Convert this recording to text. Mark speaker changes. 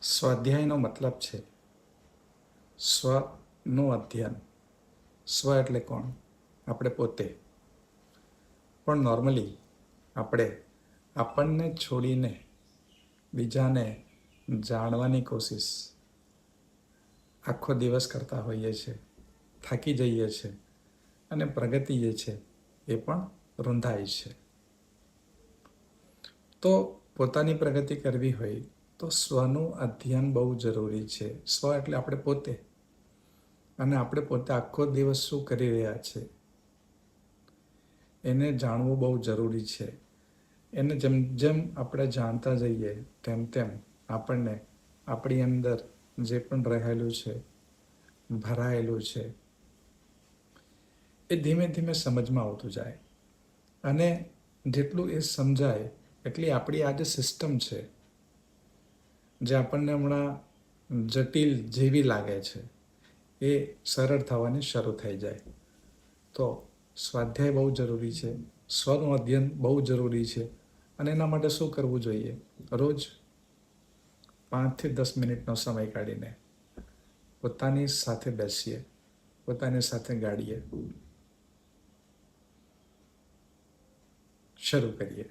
Speaker 1: સ્વાધ્યાયનો મતલબ છે સ્વનું અધ્યયન. સ્વ એટલે કોણ? આપણે પોતે. પણ નોર્મલી આપણને છોડીને બીજાને જાણવાની કોશિશ આખો દિવસ કરતા હોઈએ છીએ, થાકી જઈએ છીએ અને પ્રગતિ જે છે એ પણ રૂંધાય છે. તો પોતાની પ્રગતિ કરવી હોય તો સ્વનું અધ્યયન બહુ જરૂરી છે. સ્વ એટલે આપણે પોતે, અને આપણે પોતે આખો દિવસ શું કરી રહ્યા છે એને જાણવું બહુ જરૂરી છે. એને જેમ જેમ આપણે જાણતા જઈએ તેમ તેમ આપણને આપણી અંદર જે પણ રહેલું છે, ભરાયેલું છે, એ ધીમે ધીમે સમજમાં આવતું જાય. અને જેટલું એ સમજાય એટલી આપણી આ જે સિસ્ટમ છે, જે આપણને હમણાં જટિલ જેવી લાગે છે, એ સરળ થવાની શરૂ થઈ જાય. તો સ્વાધ્યાય બહુ જરૂરી છે, સ્વનું અધ્યયન બહુ જરૂરી છે. અને એના માટે શું કરવું જોઈએ? રોજ 5 થી 10 મિનિટનો સમય કાઢીને પોતાની સાથે બેસીએ, પોતાની સાથે ગાડીએ, શરૂ કરીએ.